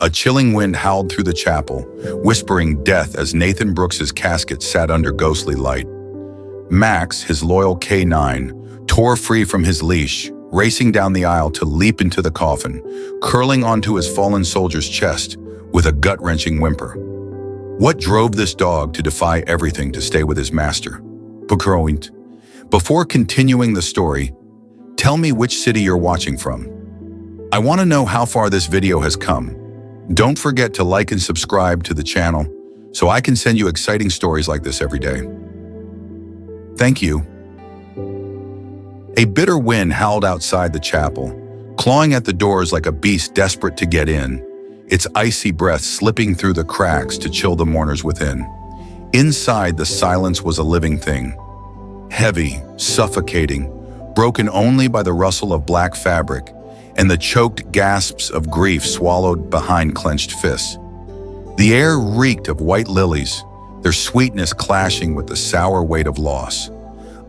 A chilling wind howled through the chapel, whispering death as Nathan Brooks's casket sat under ghostly light. Max, his loyal K9, tore free from his leash, racing down the aisle to leap into the coffin, curling onto his fallen soldier's chest with a gut-wrenching whimper. What drove this dog to defy everything to stay with his master? Bukroint. Before continuing the story, tell me which city you're watching from. I want to know how far this video has come. Don't forget to like and subscribe to the channel so I can send you exciting stories like this every day. Thank you. A bitter wind howled outside the chapel, clawing at the doors like a beast desperate to get in, its icy breath slipping through the cracks to chill the mourners within. Inside, the silence was a living thing, heavy, suffocating, broken only by the rustle of black fabric and the choked gasps of grief swallowed behind clenched fists. The air reeked of white lilies, their sweetness clashing with the sour weight of loss,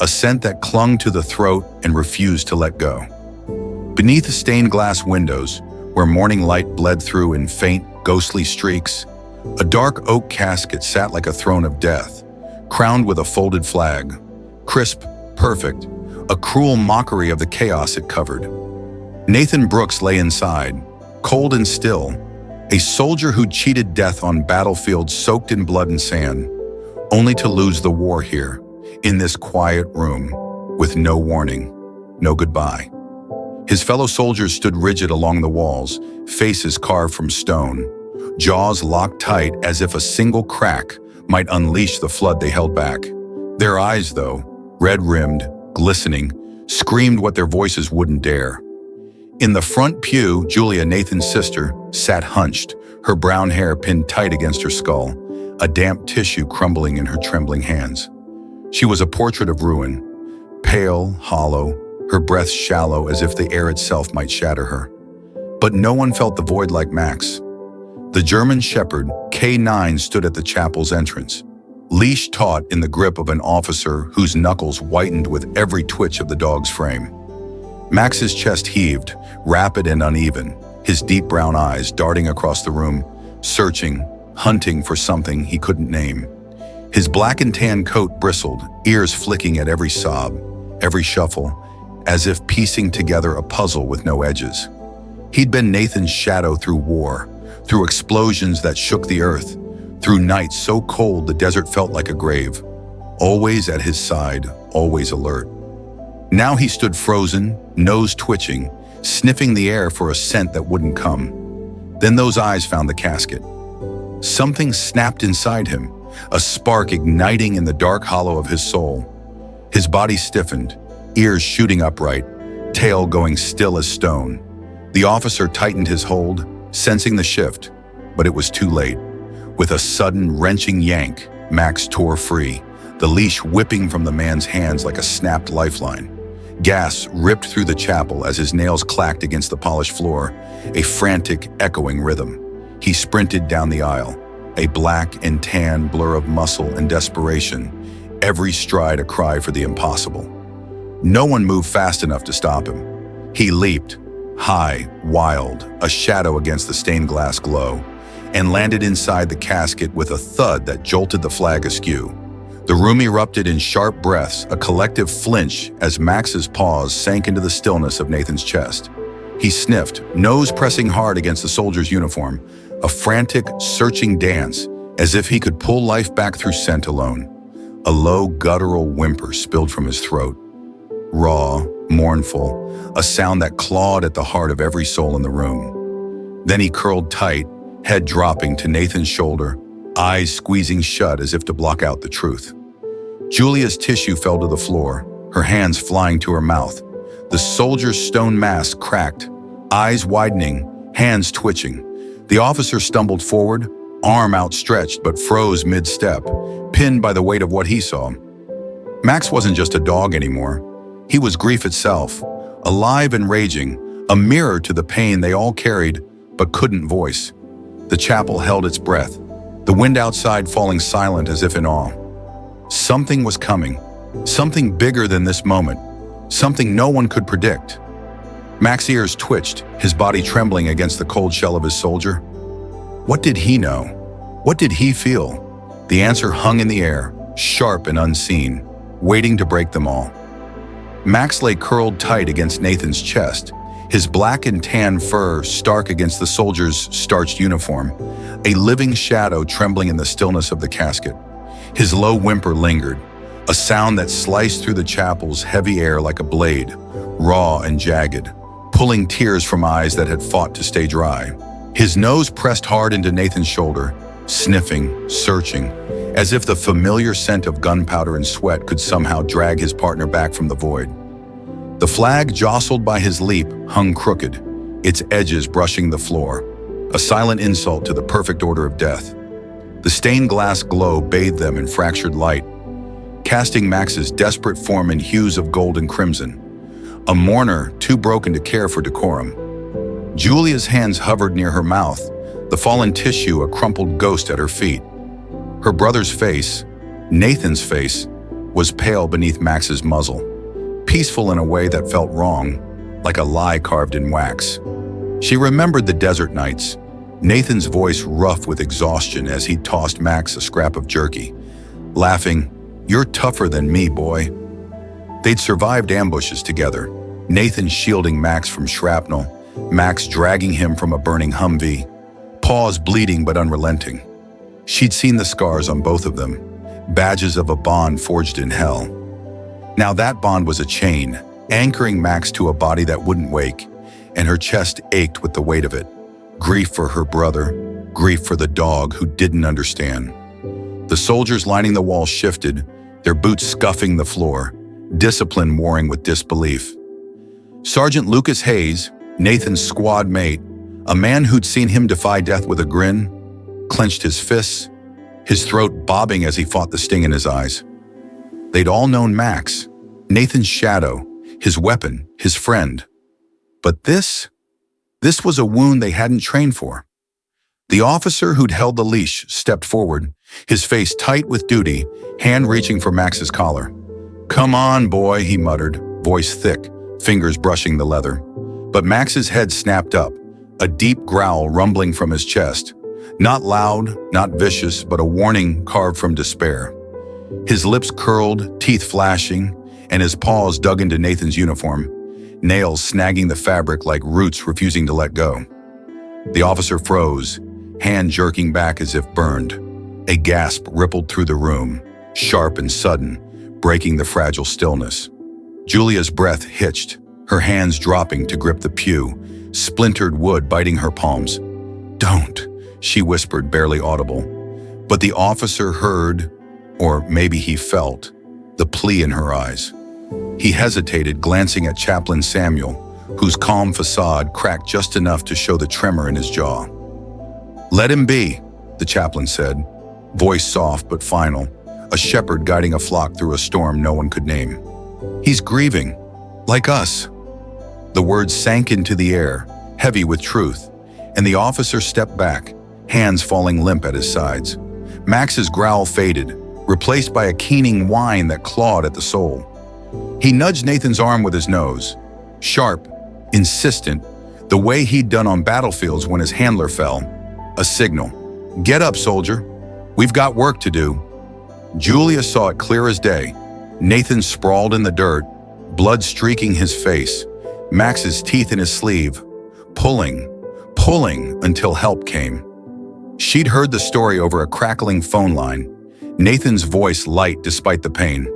a scent that clung to the throat and refused to let go. Beneath the stained glass windows, where morning light bled through in faint, ghostly streaks, a dark oak casket sat like a throne of death, crowned with a folded flag, crisp, perfect, a cruel mockery of the chaos it covered. Nathan Brooks lay inside, cold and still, a soldier who cheated death on battlefields soaked in blood and sand, only to lose the war here, in this quiet room, with no warning, no goodbye. His fellow soldiers stood rigid along the walls, faces carved from stone, jaws locked tight as if a single crack might unleash the flood they held back. Their eyes, though, red-rimmed, glistening, screamed what their voices wouldn't dare. In the front pew, Julia, Nathan's sister, sat hunched, her brown hair pinned tight against her skull, a damp tissue crumbling in her trembling hands. She was a portrait of ruin, pale, hollow, her breath shallow as if the air itself might shatter her. But no one felt the void like Max. The German shepherd, K9, stood at the chapel's entrance, leash taut in the grip of an officer whose knuckles whitened with every twitch of the dog's frame. Max's chest heaved, rapid and uneven, his deep brown eyes darting across the room, searching, hunting for something he couldn't name. His black and tan coat bristled, ears flicking at every sob, every shuffle, as if piecing together a puzzle with no edges. He'd been Nathan's shadow through war, through explosions that shook the earth, through nights so cold the desert felt like a grave, always at his side, always alert. Now he stood frozen, nose twitching, sniffing the air for a scent that wouldn't come. Then those eyes found the casket. Something snapped inside him, a spark igniting in the dark hollow of his soul. His body stiffened, ears shooting upright, tail going still as stone. The officer tightened his hold, sensing the shift, but it was too late. With a sudden, wrenching yank, Max tore free, the leash whipping from the man's hands like a snapped lifeline. Gas ripped through the chapel as his nails clacked against the polished floor, a frantic, echoing rhythm. He sprinted down the aisle, a black and tan blur of muscle and desperation, every stride a cry for the impossible. No one moved fast enough to stop him. He leaped, high, wild, a shadow against the stained glass glow, and landed inside the casket with a thud that jolted the flag askew. The room erupted in sharp breaths, a collective flinch as Max's paws sank into the stillness of Nathan's chest. He sniffed, nose pressing hard against the soldier's uniform, a frantic, searching dance, as if he could pull life back through scent alone. A low, guttural whimper spilled from his throat. Raw, mournful, a sound that clawed at the heart of every soul in the room. Then he curled tight, head dropping to Nathan's shoulder, eyes squeezing shut as if to block out the truth. Julia's tissue fell to the floor, her hands flying to her mouth. The soldier's stone mask cracked, eyes widening, hands twitching. The officer stumbled forward, arm outstretched but froze mid-step, pinned by the weight of what he saw. Max wasn't just a dog anymore. He was grief itself, alive and raging, a mirror to the pain they all carried but couldn't voice. The chapel held its breath, the wind outside falling silent as if in awe. Something was coming, something bigger than this moment, something no one could predict. Max's ears twitched, his body trembling against the cold shell of his soldier. What did he know? What did he feel? The answer hung in the air, sharp and unseen, waiting to break them all. Max lay curled tight against Nathan's chest, his black and tan fur stark against the soldier's starched uniform, a living shadow trembling in the stillness of the casket. His low whimper lingered, a sound that sliced through the chapel's heavy air like a blade, raw and jagged, pulling tears from eyes that had fought to stay dry. His nose pressed hard into Nathan's shoulder, sniffing, searching, as if the familiar scent of gunpowder and sweat could somehow drag his partner back from the void. The flag, jostled by his leap, hung crooked, its edges brushing the floor, a silent insult to the perfect order of death. The stained glass glow bathed them in fractured light, casting Max's desperate form in hues of gold and crimson, a mourner too broken to care for decorum. Julia's hands hovered near her mouth, the fallen tissue a crumpled ghost at her feet. Her brother's face, Nathan's face, was pale beneath Max's muzzle, peaceful in a way that felt wrong, like a lie carved in wax. She remembered the desert nights, Nathan's voice rough with exhaustion as he tossed Max a scrap of jerky, laughing, "You're tougher than me, boy." They'd survived ambushes together, Nathan shielding Max from shrapnel, Max dragging him from a burning Humvee, paws bleeding but unrelenting. She'd seen the scars on both of them, badges of a bond forged in hell. Now that bond was a chain, anchoring Max to a body that wouldn't wake, and her chest ached with the weight of it. Grief for her brother, grief for the dog who didn't understand. The soldiers lining the wall shifted, their boots scuffing the floor, discipline warring with disbelief. Sergeant Lucas Hayes, Nathan's squad mate, a man who'd seen him defy death with a grin, clenched his fists, his throat bobbing as he fought the sting in his eyes. They'd all known Max, Nathan's shadow, his weapon, his friend. But this was a wound they hadn't trained for. The officer who'd held the leash stepped forward, his face tight with duty, hand reaching for Max's collar. "Come on, boy," he muttered, voice thick, fingers brushing the leather. But Max's head snapped up, a deep growl rumbling from his chest. Not loud, not vicious, but a warning carved from despair. His lips curled, teeth flashing, and his paws dug into Nathan's uniform, nails snagging the fabric like roots refusing to let go. The officer froze, hand jerking back as if burned. A gasp rippled through the room, sharp and sudden, breaking the fragile stillness. Julia's breath hitched, her hands dropping to grip the pew, splintered wood biting her palms. "Don't," she whispered, barely audible. But the officer heard, or maybe he felt, the plea in her eyes. He hesitated, glancing at Chaplain Samuel, whose calm facade cracked just enough to show the tremor in his jaw. "Let him be," the chaplain said, voice soft but final, a shepherd guiding a flock through a storm no one could name. "He's grieving, like us." The words sank into the air, heavy with truth, and the officer stepped back, hands falling limp at his sides. Max's growl faded, replaced by a keening whine that clawed at the soul. He nudged Nathan's arm with his nose, sharp, insistent, the way he'd done on battlefields when his handler fell. A signal. "Get up, soldier. We've got work to do." Julia saw it clear as day. Nathan sprawled in the dirt, blood streaking his face, Max's teeth in his sleeve, pulling until help came. She'd heard the story over a crackling phone line, Nathan's voice light despite the pain.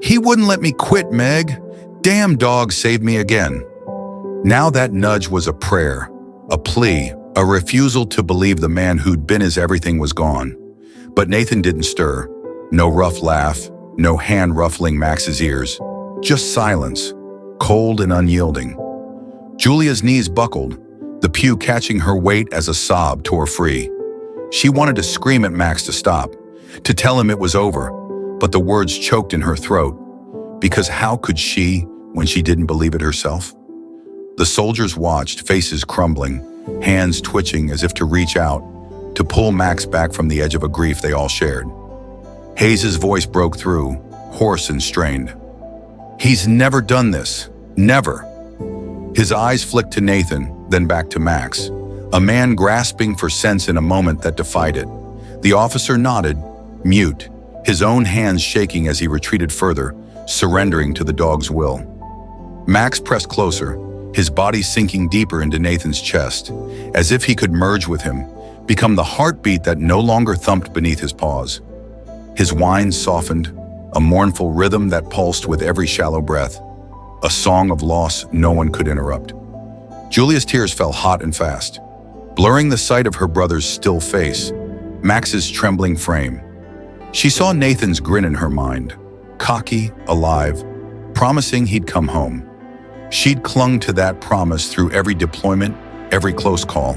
"He wouldn't let me quit, Meg. Damn dog saved me again." Now that nudge was a prayer, a plea, a refusal to believe the man who'd been his everything was gone. But Nathan didn't stir. No rough laugh, no hand ruffling Max's ears. Just silence, cold and unyielding. Julia's knees buckled, the pew catching her weight as a sob tore free. She wanted to scream at Max to stop, to tell him it was over, but the words choked in her throat. Because how could she, when she didn't believe it herself? The soldiers watched, faces crumbling, hands twitching as if to reach out, to pull Max back from the edge of a grief they all shared. Hayes's voice broke through, hoarse and strained. "He's never done this. Never." His eyes flicked to Nathan, then back to Max, a man grasping for sense in a moment that defied it. The officer nodded, mute, his own hands shaking as he retreated further, surrendering to the dog's will. Max pressed closer, his body sinking deeper into Nathan's chest, as if he could merge with him, become the heartbeat that no longer thumped beneath his paws. His whines softened, a mournful rhythm that pulsed with every shallow breath, a song of loss no one could interrupt. Julia's tears fell hot and fast, blurring the sight of her brother's still face, Max's trembling frame. She saw Nathan's grin in her mind, cocky, alive, promising he'd come home. She'd clung to that promise through every deployment, every close call.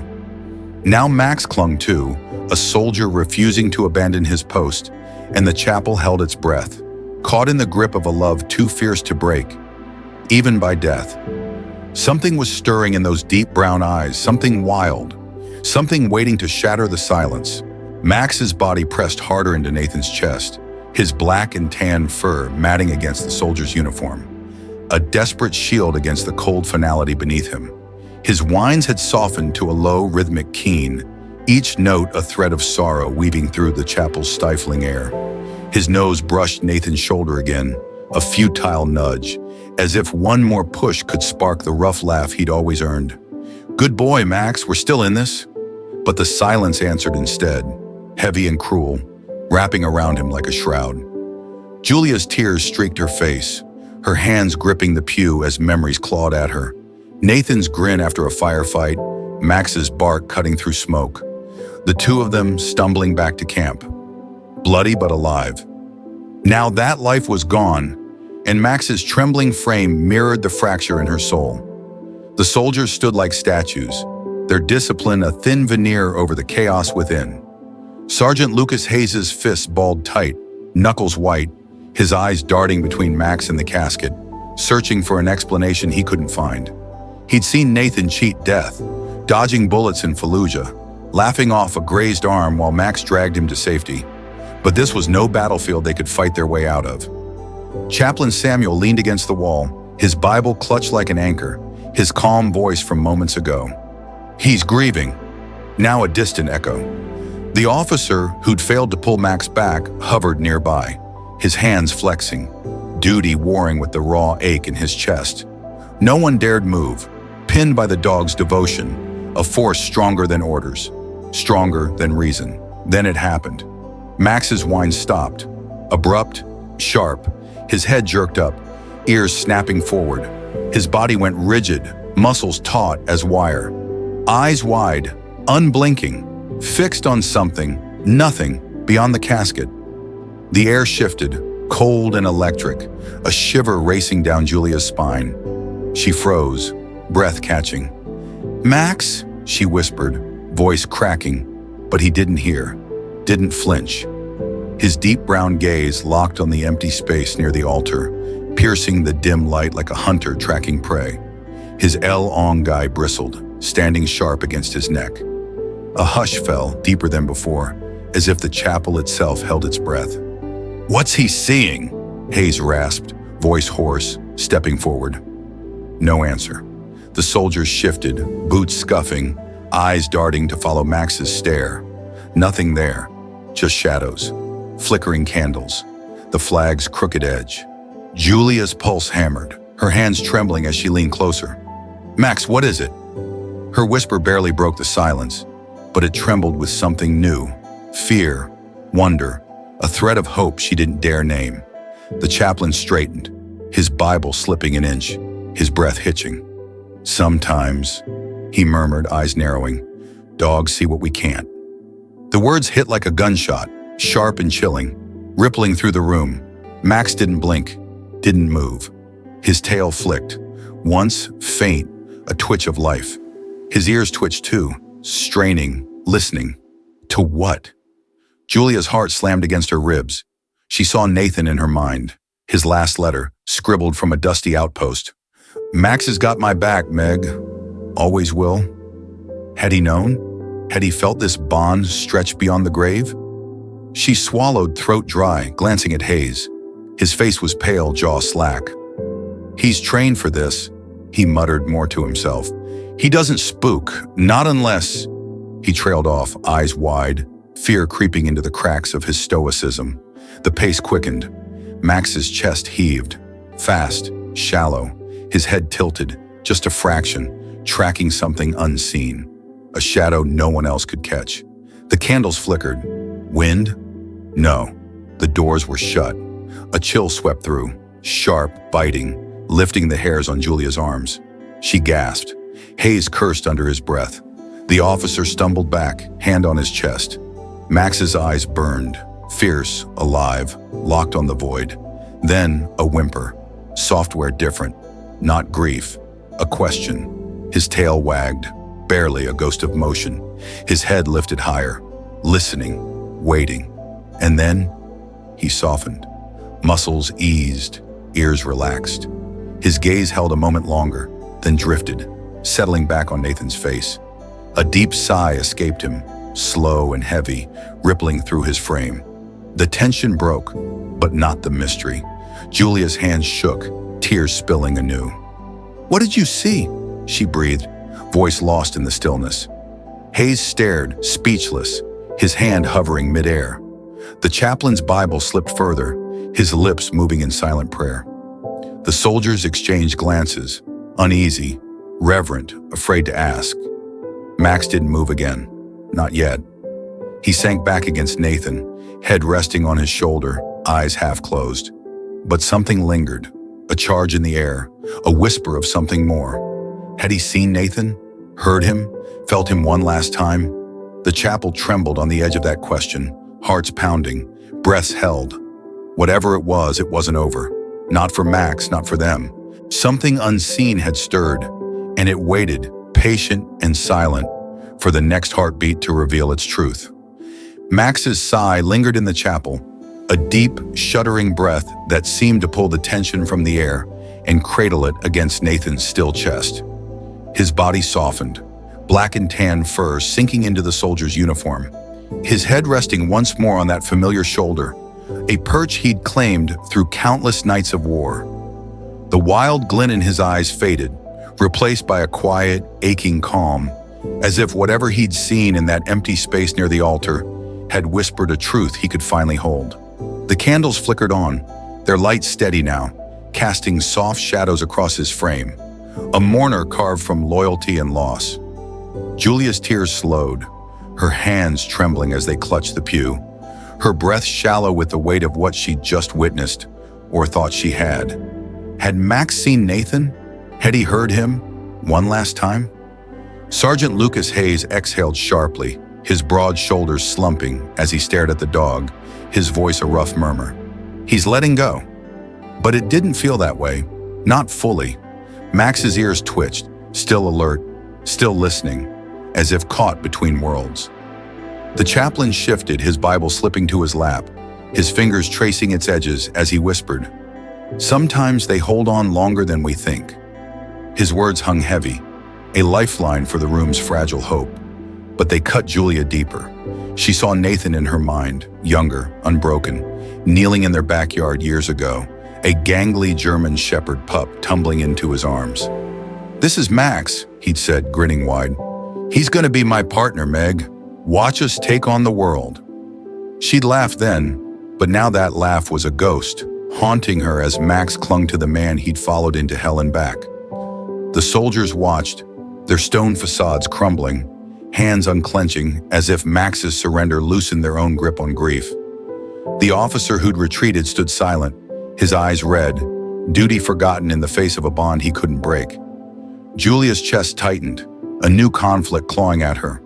Now Max clung too, a soldier refusing to abandon his post, and the chapel held its breath, caught in the grip of a love too fierce to break, even by death. Something was stirring in those deep brown eyes, something wild, something waiting to shatter the silence. Max's body pressed harder into Nathan's chest, his black and tan fur matting against the soldier's uniform, a desperate shield against the cold finality beneath him. His whines had softened to a low, rhythmic keen, each note a thread of sorrow weaving through the chapel's stifling air. His nose brushed Nathan's shoulder again, a futile nudge, as if one more push could spark the rough laugh he'd always earned. "Good boy, Max, we're still in this." But the silence answered instead, heavy and cruel, wrapping around him like a shroud. Julia's tears streaked her face, her hands gripping the pew as memories clawed at her. Nathan's grin after a firefight, Max's bark cutting through smoke. The two of them stumbling back to camp, bloody but alive. Now that life was gone, and Max's trembling frame mirrored the fracture in her soul. The soldiers stood like statues, their discipline a thin veneer over the chaos within. Sergeant Lucas Hayes's fists balled tight, knuckles white, his eyes darting between Max and the casket, searching for an explanation he couldn't find. He'd seen Nathan cheat death, dodging bullets in Fallujah, laughing off a grazed arm while Max dragged him to safety. But this was no battlefield they could fight their way out of. Chaplain Samuel leaned against the wall, his Bible clutched like an anchor, his calm voice from moments ago. "He's grieving," now a distant echo. The officer, who'd failed to pull Max back, hovered nearby, his hands flexing, duty warring with the raw ache in his chest. No one dared move, pinned by the dog's devotion, a force stronger than orders, stronger than reason. Then it happened. Max's whine stopped, abrupt, sharp, his head jerked up, ears snapping forward. His body went rigid, muscles taut as wire. Eyes wide, unblinking, fixed on something, nothing, beyond the casket. The air shifted, cold and electric, a shiver racing down Julia's spine. She froze, breath catching. "Max," she whispered, voice cracking, but he didn't hear, didn't flinch. His deep brown gaze locked on the empty space near the altar, piercing the dim light like a hunter tracking prey. His El-Ong-Gai bristled, standing sharp against his neck. A hush fell, deeper than before, as if the chapel itself held its breath. "What's he seeing?" Hayes rasped, voice hoarse, stepping forward. No answer. The soldiers shifted, boots scuffing, eyes darting to follow Max's stare. Nothing there, just shadows, flickering candles, the flag's crooked edge. Julia's pulse hammered, her hands trembling as she leaned closer. "Max, what is it?" Her whisper barely broke the silence, but it trembled with something new, fear, wonder, a thread of hope she didn't dare name. The chaplain straightened, his Bible slipping an inch, his breath hitching. "Sometimes," he murmured, eyes narrowing, "dogs see what we can't." The words hit like a gunshot, sharp and chilling, rippling through the room. Max didn't blink, didn't move. His tail flicked, once faint, a twitch of life. His ears twitched too, straining, listening. To what? Julia's heart slammed against her ribs. She saw Nathan in her mind, his last letter, scribbled from a dusty outpost. "Max has got my back, Meg. Always will." Had he known? Had he felt this bond stretch beyond the grave? She swallowed, throat dry, glancing at Hayes. His face was pale, jaw slack. "He's trained for this," he muttered more to himself. He doesn't spook, not unless... He trailed off, eyes wide, fear creeping into the cracks of his stoicism. The pace quickened. Max's chest heaved, fast, shallow, his head tilted, just a fraction, tracking something unseen, a shadow no one else could catch. The candles flickered. Wind? No. The doors were shut. A chill swept through, sharp, biting, lifting the hairs on Julia's arms. She gasped. Hayes cursed under his breath. The officer stumbled back, hand on his chest. Max's eyes burned, fierce, alive, locked on the void. Then a whimper, software different, not grief, a question. His tail wagged, barely a ghost of motion. His head lifted higher, listening, waiting. And then he softened. Muscles eased, ears relaxed. His gaze held a moment longer, then drifted, settling back on Nathan's face. A deep sigh escaped him, slow and heavy, rippling through his frame. The tension broke, but not the mystery. Julia's hands shook, tears spilling anew. "What did you see?" she breathed, voice lost in the stillness. Hayes stared, speechless, his hand hovering midair. The chaplain's Bible slipped further, his lips moving in silent prayer. The soldiers exchanged glances, uneasy, reverent, afraid to ask. Max didn't move again, not yet. He sank back against Nathan, head resting on his shoulder, eyes half closed. But something lingered, a charge in the air, a whisper of something more. Had he seen Nathan? Heard him? Felt him one last time? The chapel trembled on the edge of that question, hearts pounding, breaths held. Whatever it wasn't over. Not for Max, not for them. Something unseen had stirred, and it waited, patient and silent, for the next heartbeat to reveal its truth. Max's sigh lingered in the chapel, a deep, shuddering breath that seemed to pull the tension from the air and cradle it against Nathan's still chest. His body softened, black and tan fur sinking into the soldier's uniform, his head resting once more on that familiar shoulder, a perch he'd claimed through countless nights of war. The wild glint in his eyes faded, replaced by a quiet, aching calm, as if whatever he'd seen in that empty space near the altar had whispered a truth he could finally hold. The candles flickered on, their light steady now, casting soft shadows across his frame, a mourner carved from loyalty and loss. Julia's tears slowed, her hands trembling as they clutched the pew, her breath shallow with the weight of what she'd just witnessed, or thought she had. Had Max seen Nathan? Had he heard him one last time? Sergeant Lucas Hayes exhaled sharply, his broad shoulders slumping as he stared at the dog, his voice a rough murmur. He's letting go. But it didn't feel that way, not fully. Max's ears twitched, still alert, still listening, as if caught between worlds. The chaplain shifted, his Bible slipping to his lap, his fingers tracing its edges as he whispered, "Sometimes they hold on longer than we think." His words hung heavy, a lifeline for the room's fragile hope. But they cut Julia deeper. She saw Nathan in her mind, younger, unbroken, kneeling in their backyard years ago, a gangly German shepherd pup tumbling into his arms. "This is Max," he'd said, grinning wide. "He's gonna be my partner, Meg. Watch us take on the world." She'd laughed then, but now that laugh was a ghost, haunting her as Max clung to the man he'd followed into hell and back. The soldiers watched, their stone facades crumbling, hands unclenching as if Max's surrender loosened their own grip on grief. The officer who'd retreated stood silent, his eyes red, duty forgotten in the face of a bond he couldn't break. Julia's chest tightened, a new conflict clawing at her.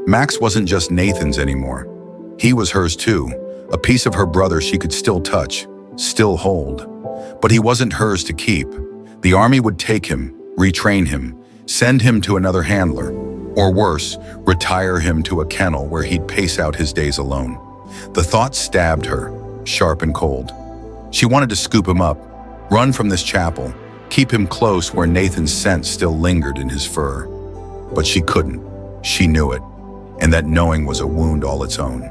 Max wasn't just Nathan's anymore. He was hers too, a piece of her brother she could still touch, still hold. But he wasn't hers to keep. The army would take him, retrain him, send him to another handler, or worse, retire him to a kennel where he'd pace out his days alone. The thought stabbed her, sharp and cold. She wanted to scoop him up, run from this chapel, keep him close where Nathan's scent still lingered in his fur. But she couldn't. She knew it, and that knowing was a wound all its own.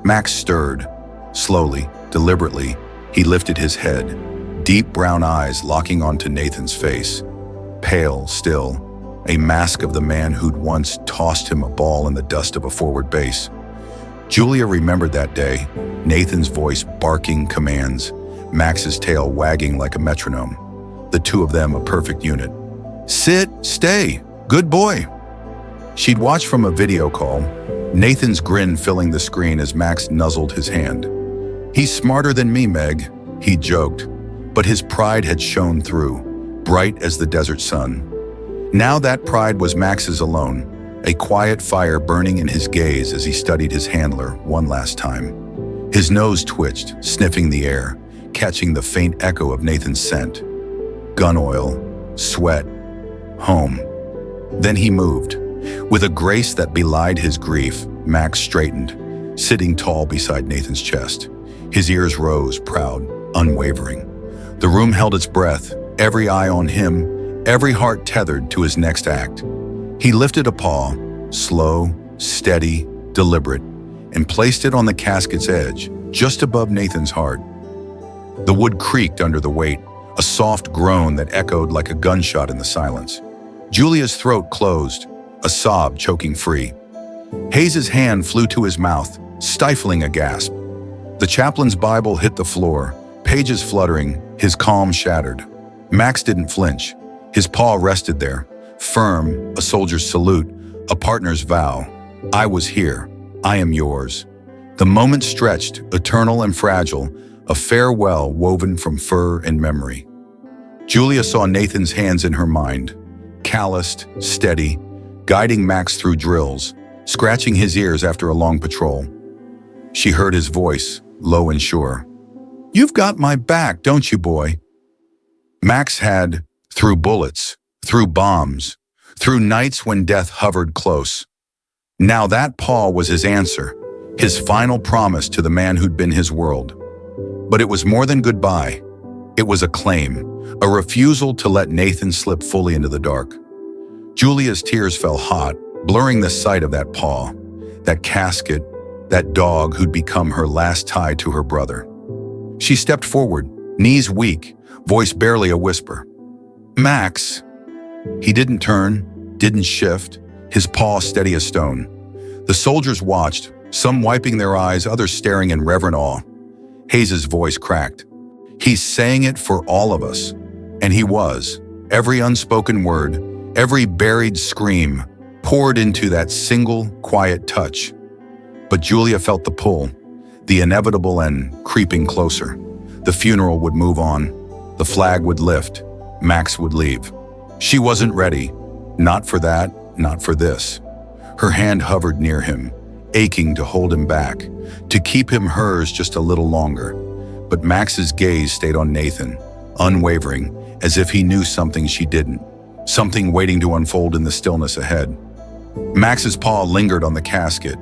Max stirred. Slowly, deliberately, he lifted his head, deep brown eyes locking onto Nathan's face. Pale, still, a mask of the man who'd once tossed him a ball in the dust of a forward base. Julia remembered that day, Nathan's voice barking commands, Max's tail wagging like a metronome. The two of them a perfect unit. Sit, stay, good boy. She'd watched from a video call, Nathan's grin filling the screen as Max nuzzled his hand. He's smarter than me, Meg, he joked, but his pride had shone through, bright as the desert sun. Now that pride was Max's alone, a quiet fire burning in his gaze as he studied his handler one last time. His nose twitched, sniffing the air, catching the faint echo of Nathan's scent. Gun oil, sweat, home. Then he moved. With a grace that belied his grief, Max straightened, sitting tall beside Nathan's chest. His ears rose, proud, unwavering. The room held its breath, every eye on him, every heart tethered to his next act. He lifted a paw, slow, steady, deliberate, and placed it on the casket's edge, just above Nathan's heart. The wood creaked under the weight, a soft groan that echoed like a gunshot in the silence. Julia's throat closed, a sob choking free. Hayes's hand flew to his mouth, stifling a gasp. The chaplain's Bible hit the floor, pages fluttering, his calm shattered. Max didn't flinch. His paw rested there, firm, a soldier's salute, a partner's vow. I was here. I am yours. The moment stretched, eternal and fragile, a farewell woven from fur and memory. Julia saw Nathan's hands in her mind, calloused, steady, guiding Max through drills, scratching his ears after a long patrol. She heard his voice, low and sure. You've got my back, don't you, boy? Max had, through bullets, through bombs, through nights when death hovered close. Now that paw was his answer, his final promise to the man who'd been his world. But it was more than goodbye. It was a claim, a refusal to let Nathan slip fully into the dark. Julia's tears fell hot, blurring the sight of that paw, that casket, that dog who'd become her last tie to her brother. She stepped forward, knees weak, voice barely a whisper. Max. He didn't turn, didn't shift, his paw steady as stone. The soldiers watched, some wiping their eyes, others staring in reverent awe. Hayes's voice cracked. He's saying it for all of us. And he was. Every unspoken word, every buried scream poured into that single, quiet touch. But Julia felt the pull, the inevitable and creeping closer. The funeral would move on. The flag would lift. Max would leave. She wasn't ready. Not for that, not for this. Her hand hovered near him, aching to hold him back, to keep him hers just a little longer. But Max's gaze stayed on Nathan, unwavering, as if he knew something she didn't, something waiting to unfold in the stillness ahead. Max's paw lingered on the casket,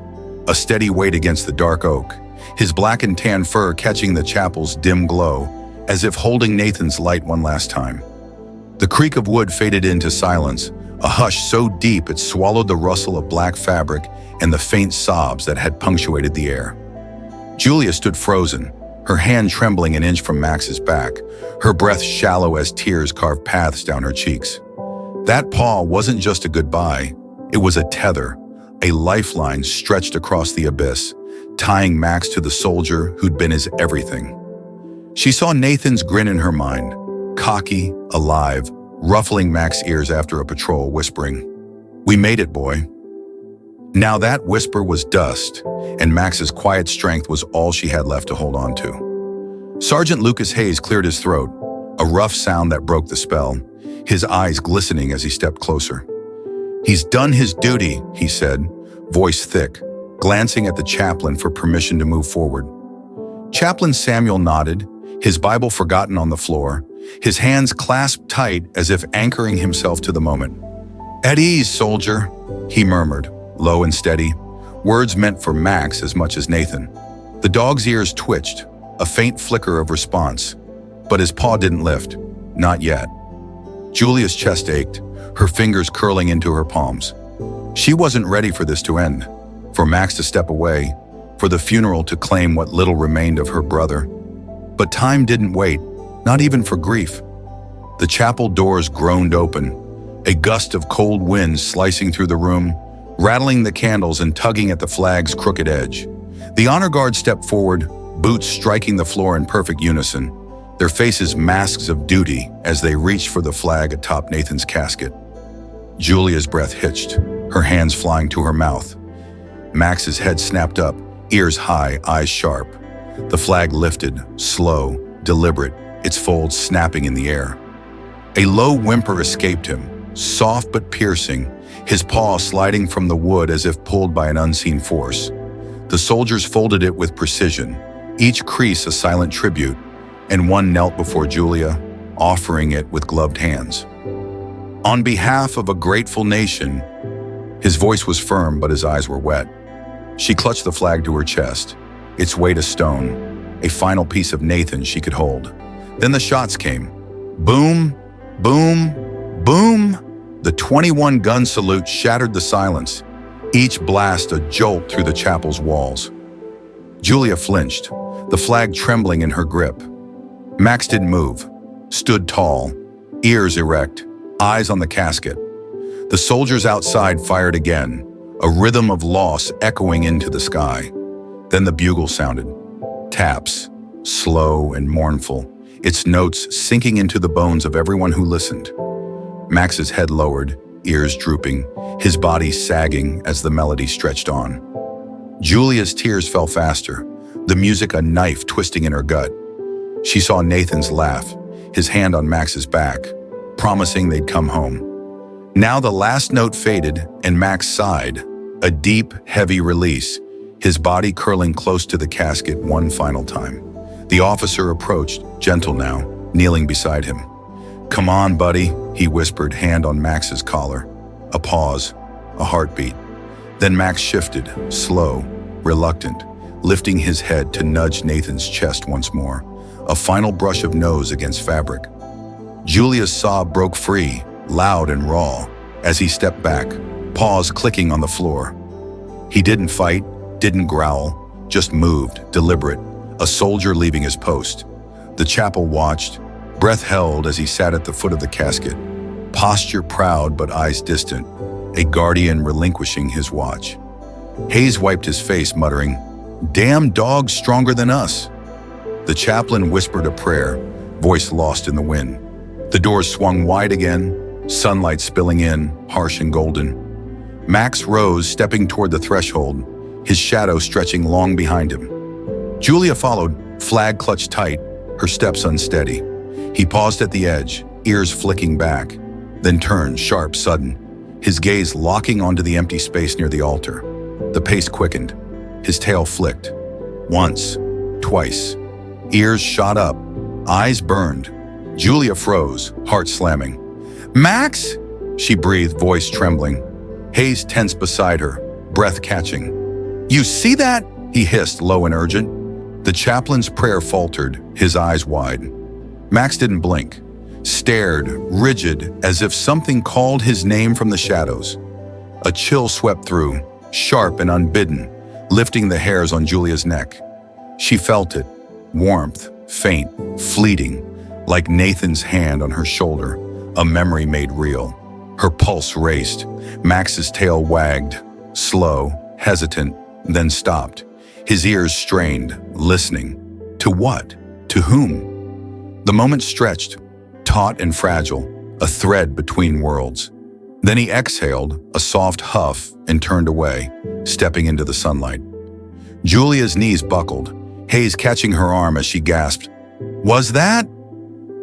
a steady weight against the dark oak, his black and tan fur catching the chapel's dim glow, as if holding Nathan's light one last time. The creak of wood faded into silence, a hush so deep it swallowed the rustle of black fabric and the faint sobs that had punctuated the air. Julia stood frozen, her hand trembling an inch from Max's back, her breath shallow as tears carved paths down her cheeks. That paw wasn't just a goodbye, it was a tether, a lifeline stretched across the abyss, tying Max to the soldier who'd been his everything. She saw Nathan's grin in her mind, cocky, alive, ruffling Max's ears after a patrol, whispering, "We made it, boy." Now that whisper was dust, and Max's quiet strength was all she had left to hold on to. Sergeant Lucas Hayes cleared his throat, a rough sound that broke the spell, his eyes glistening as he stepped closer. "He's done his duty," he said, voice thick, glancing at the chaplain for permission to move forward. Chaplain Samuel nodded, his Bible forgotten on the floor, his hands clasped tight as if anchoring himself to the moment. "At ease, soldier," he murmured, low and steady, words meant for Max as much as Nathan. The dog's ears twitched, a faint flicker of response, but his paw didn't lift, not yet. Julia's chest ached, her fingers curling into her palms. She wasn't ready for this to end, for Max to step away, for the funeral to claim what little remained of her brother. But time didn't wait, not even for grief. The chapel doors groaned open. a gust of cold wind slicing through the room, rattling the candles and tugging at the flag's crooked edge. The honor guard stepped forward, boots striking the floor in perfect unison, their faces masks of duty as they reached for the flag atop Nathan's casket. Julia's breath hitched, her hands flying to her mouth. Max's head snapped up, ears high, eyes sharp. The flag lifted, slow, deliberate, its folds snapping in the air. A low whimper escaped him, soft but piercing, his paw sliding from the wood as if pulled by an unseen force. The soldiers folded it with precision, each crease a silent tribute, and one knelt before Julia, offering it with gloved hands. On behalf of a grateful nation, his voice was firm but his eyes were wet. She clutched the flag to her chest, its weight a stone, a final piece of Nathan she could hold. Then the shots came. Boom, boom, boom. The 21-gun salute shattered the silence, each blast a jolt through the chapel's walls. Julia flinched, the flag trembling in her grip. Max didn't move, stood tall, ears erect, eyes on the casket. The soldiers outside fired again, a rhythm of loss echoing into the sky. Then the bugle sounded. Taps, slow and mournful, its notes sinking into the bones of everyone who listened. Max's head lowered, ears drooping, his body sagging as the melody stretched on. Julia's tears fell faster, the music a knife twisting in her gut. She saw Nathan's laugh, his hand on Max's back, promising they'd come home. Now the last note faded and Max sighed, a deep, heavy release, his body curling close to the casket one final time. The officer approached, gentle now, kneeling beside him. "Come on, buddy," he whispered, hand on Max's collar. A pause, a heartbeat. Then Max shifted, slow, reluctant, lifting his head to nudge Nathan's chest once more. A final brush of nose against fabric. Julia's sob broke free, loud and raw, as he stepped back, paws clicking on the floor. He didn't fight, didn't growl, just moved, deliberate, a soldier leaving his post. The chapel watched, breath held as he sat at the foot of the casket, posture proud but eyes distant, a guardian relinquishing his watch. Hayes wiped his face, muttering, "Damn dog's stronger than us." The chaplain whispered a prayer, voice lost in the wind. The doors swung wide again, sunlight spilling in, harsh and golden. Max rose, stepping toward the threshold, his shadow stretching long behind him. Julia followed, flag clutched tight, her steps unsteady. He paused at the edge, ears flicking back, then turned, sharp, sudden, his gaze locking onto the empty space near the altar. The pace quickened, his tail flicked. Once, twice. Ears shot up, eyes burned. Julia froze, heart slamming. "Max?" she breathed, voice trembling. Hayes tensed beside her, breath catching. "You see that?" he hissed, low and urgent. The chaplain's prayer faltered, his eyes wide. Max didn't blink, stared, rigid, as if something called his name from the shadows. A chill swept through, sharp and unbidden, lifting the hairs on Julia's neck. She felt it, warmth, faint, fleeting, like Nathan's hand on her shoulder, a memory made real. Her pulse raced, Max's tail wagged, slow, hesitant, then stopped. His ears strained, listening. To what? To whom? The moment stretched, taut and fragile, a thread between worlds. Then he exhaled, a soft huff, and turned away, stepping into the sunlight. Julia's knees buckled, Hayes catching her arm as she gasped, "Was that?"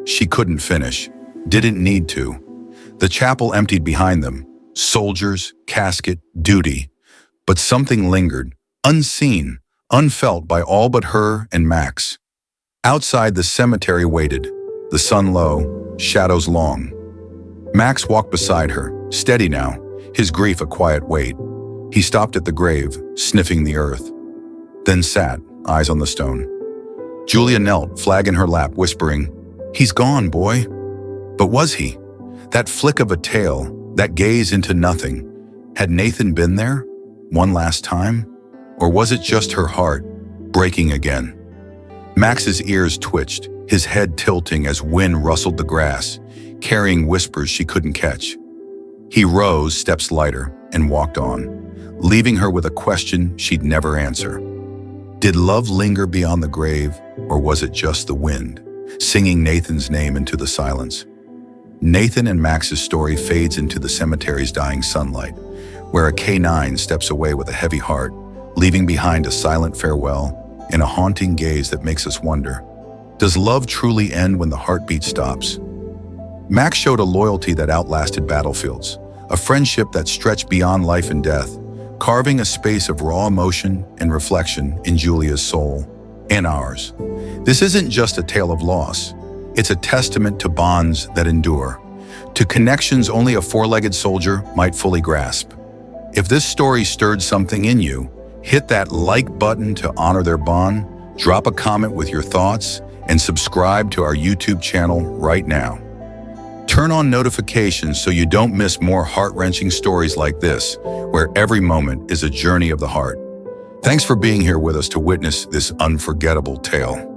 She couldn't finish, didn't need to. The chapel emptied behind them, soldiers, casket, duty. But something lingered, unseen, unfelt by all but her and Max. Outside, the cemetery waited, the sun low, shadows long. Max walked beside her, steady now, his grief a quiet weight. He stopped at the grave, sniffing the earth. Then sat, eyes on the stone. Julia knelt, flag in her lap, whispering, "He's gone, boy." But was he? That flick of a tail, that gaze into nothing. Had Nathan been there, one last time? Or was it just her heart, breaking again? Max's ears twitched, his head tilting as wind rustled the grass, carrying whispers she couldn't catch. He rose steps lighter and walked on, leaving her with a question she'd never answer. Did love linger beyond the grave, or was it just the wind, singing Nathan's name into the silence? Nathan and Max's story fades into the cemetery's dying sunlight, where a K9 steps away with a heavy heart, leaving behind a silent farewell and a haunting gaze that makes us wonder, does love truly end when the heartbeat stops? Max showed a loyalty that outlasted battlefields, a friendship that stretched beyond life and death, carving a space of raw emotion and reflection in Julia's soul and ours. This isn't just a tale of loss. It's a testament to bonds that endure, to connections only a four-legged soldier might fully grasp. If this story stirred something in you, hit that like button to honor their bond, drop a comment with your thoughts, and subscribe to our YouTube channel right now. Turn on notifications so you don't miss more heart-wrenching stories like this, where every moment is a journey of the heart. Thanks for being here with us to witness this unforgettable tale.